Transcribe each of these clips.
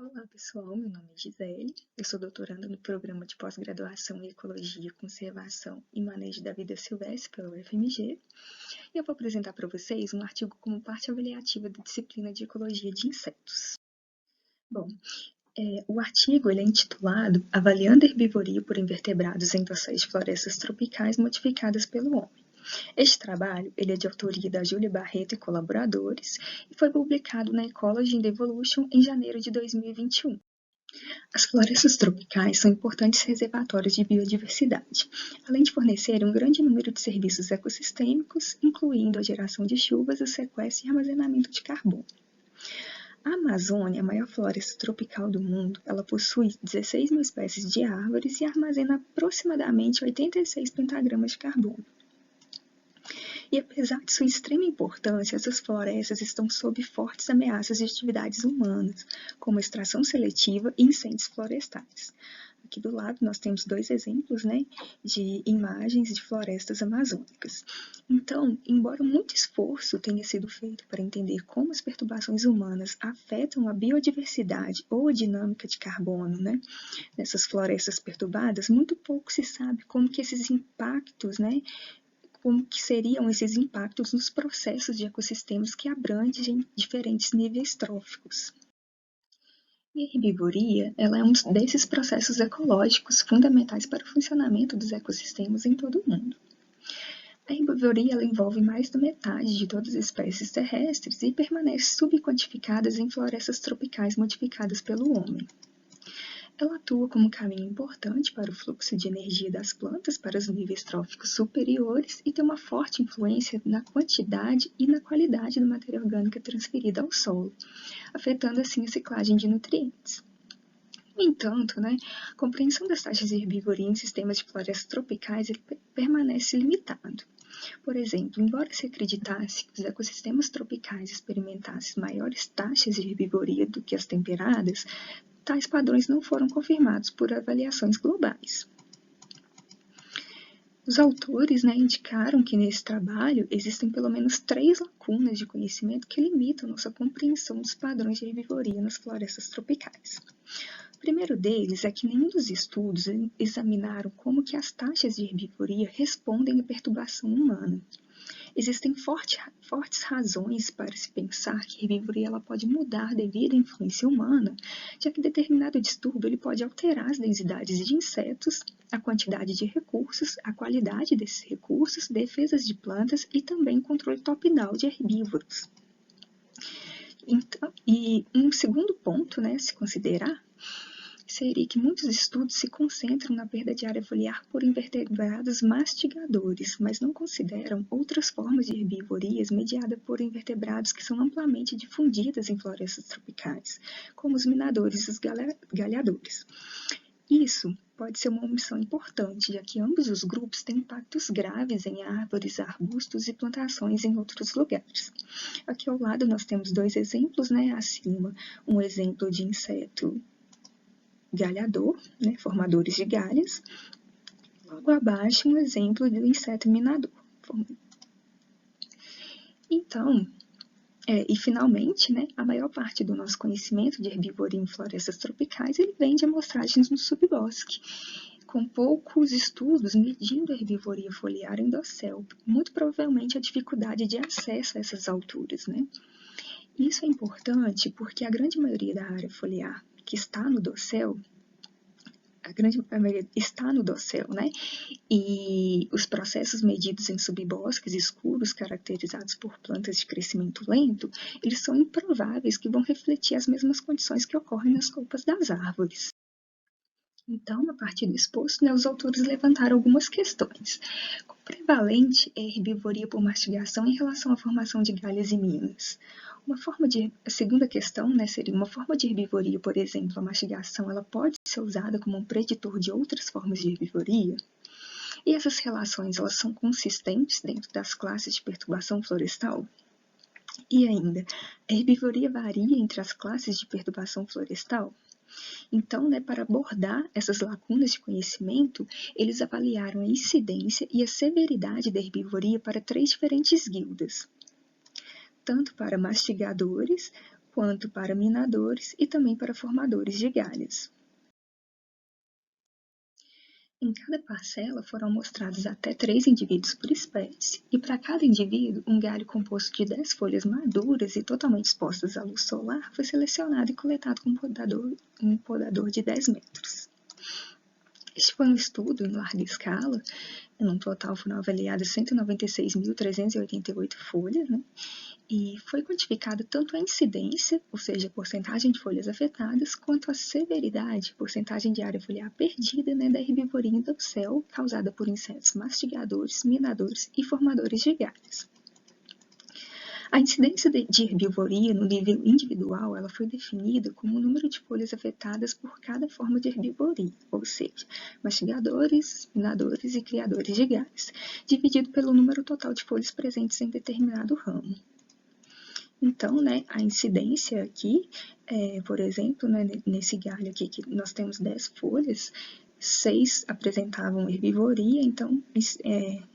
Olá, pessoal. Meu nome é Gisele. Eu sou doutoranda no programa de pós-graduação em Ecologia, Conservação e Manejo da Vida Silvestre pela UFMG. E eu vou apresentar para vocês um artigo como parte avaliativa da disciplina de Ecologia de Insetos. Bom, o artigo é intitulado Avaliando a Herbivoria por Invertebrados em Dosséis de Florestas Tropicais Modificadas pelo Homem. Este trabalho é de autoria da Júlia Barreto e colaboradores e foi publicado na Ecology and Evolution em janeiro de 2021. As florestas tropicais são importantes reservatórios de biodiversidade, além de fornecerem um grande número de serviços ecossistêmicos, incluindo a geração de chuvas, o sequestro e armazenamento de carbono. A Amazônia, a maior floresta tropical do mundo, ela possui 16 mil espécies de árvores e armazena aproximadamente 86 pentagramas de carbono. E apesar de sua extrema importância, essas florestas estão sob fortes ameaças de atividades humanas, como extração seletiva e incêndios florestais. Aqui do lado nós temos dois exemplos, de imagens de florestas amazônicas. Então, embora muito esforço tenha sido feito para entender como as perturbações humanas afetam a biodiversidade ou a dinâmica de carbono, nessas florestas perturbadas, muito pouco se sabe como que esses impactos, como que seriam esses impactos nos processos de ecossistemas que abrangem diferentes níveis tróficos. E a herbivoria, ela é um desses processos ecológicos fundamentais para o funcionamento dos ecossistemas em todo o mundo. A herbivoria ela envolve mais da metade de todas as espécies terrestres e permanece subquantificada em florestas tropicais modificadas pelo homem. Ela atua como um caminho importante para o fluxo de energia das plantas para os níveis tróficos superiores e tem uma forte influência na quantidade e na qualidade da matéria orgânica transferida ao solo, afetando assim a ciclagem de nutrientes. No entanto, a compreensão das taxas de herbivoria em sistemas de florestas tropicais permanece limitado. Por exemplo, embora se acreditasse que os ecossistemas tropicais experimentassem maiores taxas de herbivoria do que as temperadas, tais padrões não foram confirmados por avaliações globais. Os autores indicaram que nesse trabalho existem pelo menos 3 lacunas de conhecimento que limitam nossa compreensão dos padrões de herbivoria nas florestas tropicais. O primeiro deles é que nenhum dos estudos examinaram como que as taxas de herbivoria respondem à perturbação humana. Existem fortes razões para se pensar que a herbivoria ela pode mudar devido à influência humana, já que determinado distúrbio ele pode alterar as densidades de insetos, a quantidade de recursos, a qualidade desses recursos, defesas de plantas e também controle top-down de herbívoros. Então, e um segundo ponto, a se considerar, seria que muitos estudos se concentram na perda de área foliar por invertebrados mastigadores, mas não consideram outras formas de herbivorias mediadas por invertebrados que são amplamente difundidas em florestas tropicais, como os minadores e os galhadores. Isso pode ser uma omissão importante, já que ambos os grupos têm impactos graves em árvores, arbustos e plantações em outros lugares. Aqui ao lado nós temos 2 exemplos, acima um exemplo de inseto galhador, formadores de galhas. Logo abaixo, um exemplo do inseto minador. Então, e finalmente, a maior parte do nosso conhecimento de herbivoria em florestas tropicais ele vem de amostragens no subbosque, com poucos estudos medindo a herbivoria foliar em dossel, muito provavelmente a dificuldade de acesso a essas alturas. Isso é importante porque a grande maioria da área foliar que está no dossel, e os processos medidos em subbosques escuros, caracterizados por plantas de crescimento lento, eles são improváveis que vão refletir as mesmas condições que ocorrem nas copas das árvores. Então, a partir do exposto, os autores levantaram algumas questões. Quão prevalente é a herbivoria por mastigação em relação à formação de galhas e minas? A segunda questão seria uma forma de herbivoria, por exemplo, a mastigação, ela pode ser usada como um preditor de outras formas de herbivoria? E essas relações, elas são consistentes dentro das classes de perturbação florestal? E ainda, a herbivoria varia entre as classes de perturbação florestal? Então, para abordar essas lacunas de conhecimento, eles avaliaram a incidência e a severidade da herbivoria para 3 diferentes guildas, tanto para mastigadores, quanto para minadores e também para formadores de galhos. Em cada parcela foram amostrados até 3 indivíduos por espécie, e para cada indivíduo, um galho composto de 10 folhas maduras e totalmente expostas à luz solar foi selecionado e coletado com um podador de 10 metros. Este foi um estudo em larga escala, no total foram avaliadas 196.388 folhas, né? E foi quantificada tanto a incidência, ou seja, a porcentagem de folhas afetadas, quanto a severidade, porcentagem de área foliar perdida, né, da herbivoria do céu causada por insetos mastigadores, minadores e formadores de galhos. A incidência de herbivoria no nível individual ela foi definida como o número de folhas afetadas por cada forma de herbivoria, ou seja, mastigadores, minadores e criadores de galhos, dividido pelo número total de folhas presentes em determinado ramo. Então, né, a incidência aqui, por exemplo, né, nesse galho aqui que nós temos 10 folhas, 6 apresentavam herbivoria, então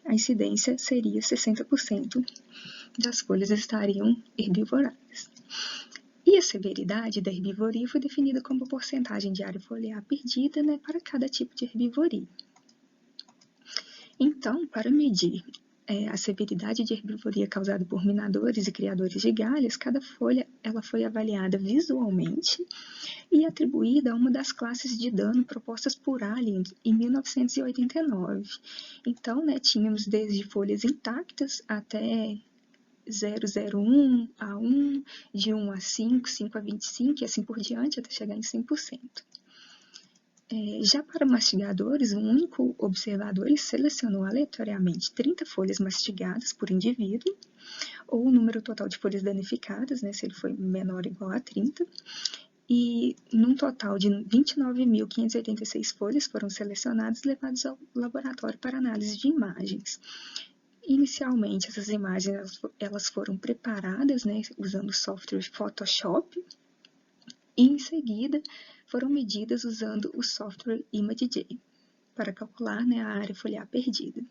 a incidência seria 60% das folhas estariam herbivoradas. E a severidade da herbivoria foi definida como a porcentagem de área foliar perdida, né, para cada tipo de herbivoria. Então, para medir a severidade de herbivoria causada por minadores e criadores de galhos, cada folha ela foi avaliada visualmente e atribuída a uma das classes de dano propostas por Allen em 1989. Então, né, tínhamos desde folhas intactas até 0,01 a 1, de 1 a 5, 5 a 25 e assim por diante até chegar em 100%. Já para mastigadores, um único observador selecionou aleatoriamente 30 folhas mastigadas por indivíduo, ou o número total de folhas danificadas, né, se ele foi menor ou igual a 30, e num total de 29.586 folhas foram selecionadas e levadas ao laboratório para análise de imagens. Inicialmente, essas imagens elas foram preparadas, né, usando o software Photoshop, e em seguida foram medidas usando o software ImageJ para calcular, né, a área foliar perdida.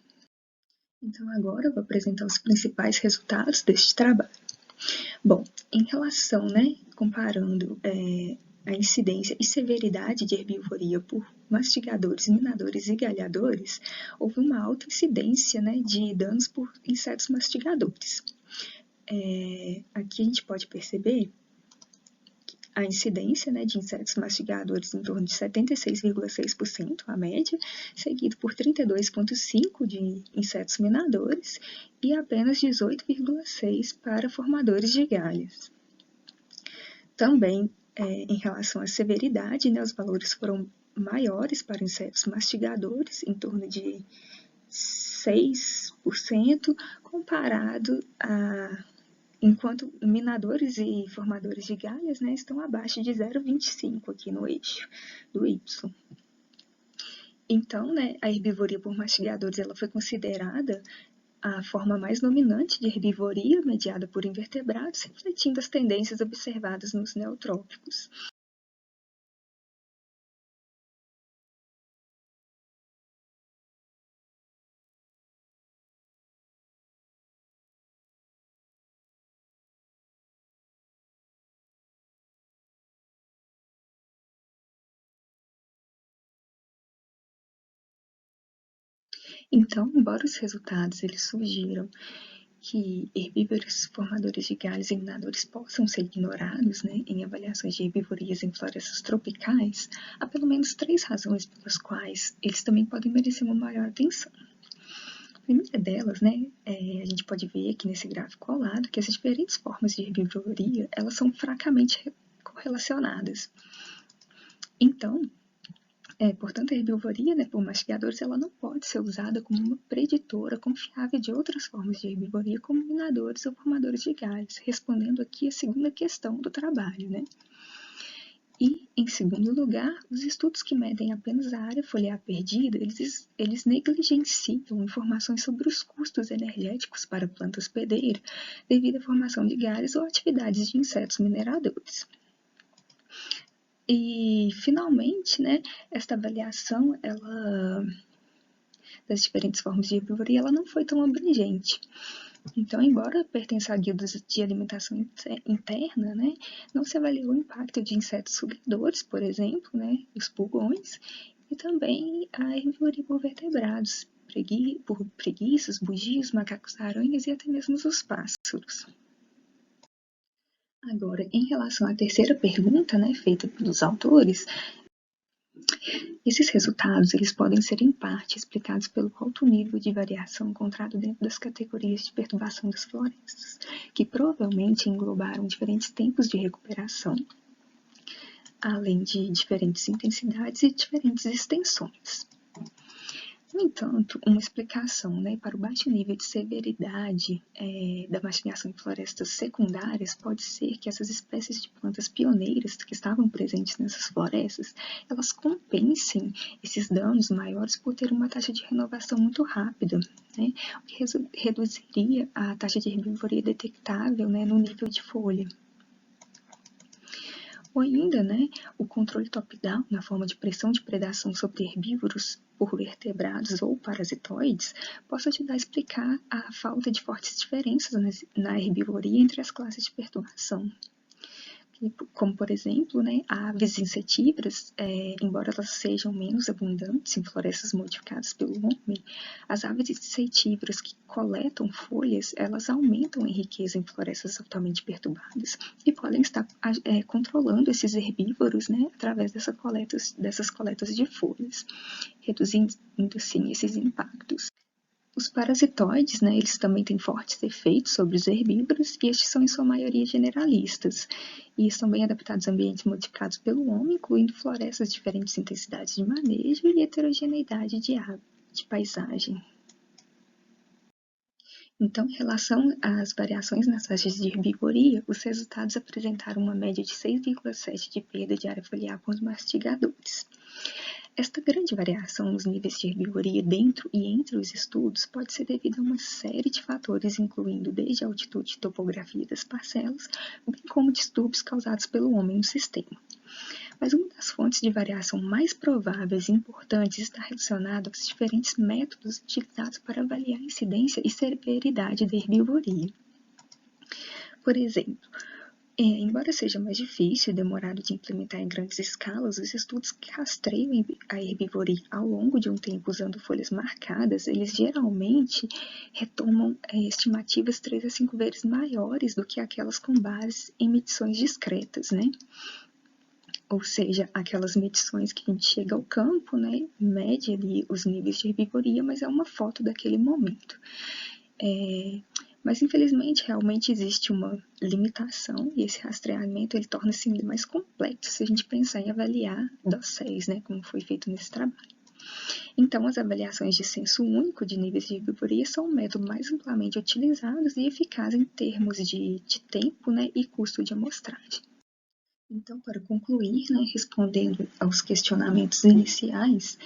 Então agora eu vou apresentar os principais resultados deste trabalho. Bom, em relação, né, comparando a incidência e severidade de herbivoria por mastigadores, minadores e galhadores, houve uma alta incidência, né, de danos por insetos mastigadores. Aqui a gente pode perceber a incidência, né, de insetos mastigadores em torno de 76,6% a média, seguido por 32,5% de insetos minadores e apenas 18,6% para formadores de galhos. Também, em relação à severidade, né, os valores foram maiores para insetos mastigadores, em torno de 6%, comparado a enquanto minadores e formadores de galhos, né, estão abaixo de 0,25 aqui no eixo do Y. Então, né, a herbivoria por mastigadores ela foi considerada a forma mais dominante de herbivoria mediada por invertebrados, refletindo as tendências observadas nos neotrópicos. Então, embora os resultados eles sugiram que herbívoros formadores de galhos e minadores possam ser ignorados, né, em avaliações de herbivorias em florestas tropicais, há pelo menos 3 razões pelas quais eles também podem merecer uma maior atenção. A primeira delas, né, a gente pode ver aqui nesse gráfico ao lado que as diferentes formas de herbivoria elas são fracamente correlacionadas. Então, portanto, a herbivoria, né, por mastigadores ela não pode ser usada como uma preditora confiável de outras formas de herbivoria, como minadores ou formadores de galhos, respondendo aqui a segunda questão do trabalho, né? E, em segundo lugar, os estudos que medem apenas a área foliar perdida, eles negligenciam informações sobre os custos energéticos para a planta hospedeira devido à formação de galhos ou atividades de insetos mineradores. E, finalmente, né, esta avaliação das diferentes formas de herbivoria ela não foi tão abrangente. Então, embora pertença a guildas de alimentação interna, né, não se avaliou o impacto de insetos sugadores, por exemplo, né, os pulgões, e também a herbivoria por vertebrados, por preguiças, bugios, macacos-aranhas e até mesmo os pássaros. Agora, em relação à terceira pergunta, né, feita pelos autores, esses resultados eles podem ser, em parte, explicados pelo alto nível de variação encontrado dentro das categorias de perturbação das florestas, que provavelmente englobaram diferentes tempos de recuperação, além de diferentes intensidades e diferentes extensões. No entanto, uma explicação, né, para o baixo nível de severidade da mastigação em florestas secundárias pode ser que essas espécies de plantas pioneiras que estavam presentes nessas florestas, elas compensem esses danos maiores por ter uma taxa de renovação muito rápida, né, o que reduziria a taxa de herbivoria detectável, né, no nível de folha. Ou ainda, né, o controle top-down, na forma de pressão de predação sobre herbívoros por vertebrados ou parasitoides, possa ajudar a explicar a falta de fortes diferenças na herbivoria entre as classes de perturbação. Como, por exemplo, né, aves insetívoras, embora elas sejam menos abundantes em florestas modificadas pelo homem, as aves insetívoras que coletam folhas, elas aumentam em riqueza em florestas altamente perturbadas e podem estar controlando esses herbívoros, né, através dessas coletas de folhas, reduzindo, sim, esses impactos. Os parasitoides, né, eles também têm fortes efeitos sobre os herbívoros e estes são em sua maioria generalistas e estão bem adaptados a ambientes modificados pelo homem, incluindo florestas de diferentes intensidades de manejo e heterogeneidade de paisagem. Então, em relação às variações nas taxas de herbivoria, os resultados apresentaram uma média de 6,7 de perda de área foliar por mastigadores. Esta grande variação nos níveis de herbivoria dentro e entre os estudos pode ser devida a uma série de fatores, incluindo desde a altitude e topografia das parcelas, bem como distúrbios causados pelo homem no sistema. Mas uma das fontes de variação mais prováveis e importantes está relacionada aos diferentes métodos utilizados para avaliar a incidência e severidade da herbivoria. Por exemplo, embora seja mais difícil e demorado de implementar em grandes escalas, os estudos que rastreiam a herbivoria ao longo de um tempo usando folhas marcadas, eles geralmente retomam estimativas 3 a 5 vezes maiores do que aquelas com base em medições discretas, né? Ou seja, aquelas medições que a gente chega ao campo, né, mede ali os níveis de herbivoria, mas é uma foto daquele momento. Mas, infelizmente, realmente existe uma limitação e esse rastreamento ele torna-se ainda mais complexo se a gente pensar em avaliar dosséis, né, como foi feito nesse trabalho. Então, as avaliações de censo único de níveis de herbivoria são um método mais amplamente utilizado e eficaz em termos de tempo, né, e custo de amostragem. Então, para concluir, né, respondendo aos questionamentos iniciais,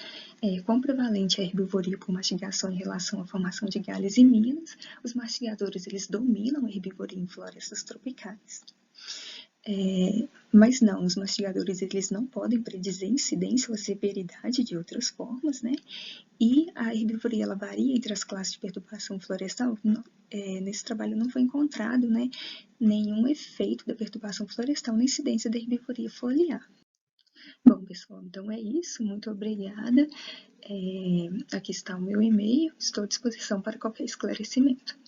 quão prevalente é a herbivoria por mastigação em relação à formação de galhos e minas, os mastigadores eles dominam a herbivoria em florestas tropicais. Mas não, os mastigadores eles não podem predizer incidência ou severidade de outras formas, né? E a herbivoria ela varia entre as classes de perturbação florestal. Nesse trabalho não foi encontrado, né, nenhum efeito da perturbação florestal na incidência da herbivoria foliar. Bom, pessoal, então é isso. Muito obrigada. Aqui está o meu e-mail. Estou à disposição para qualquer esclarecimento.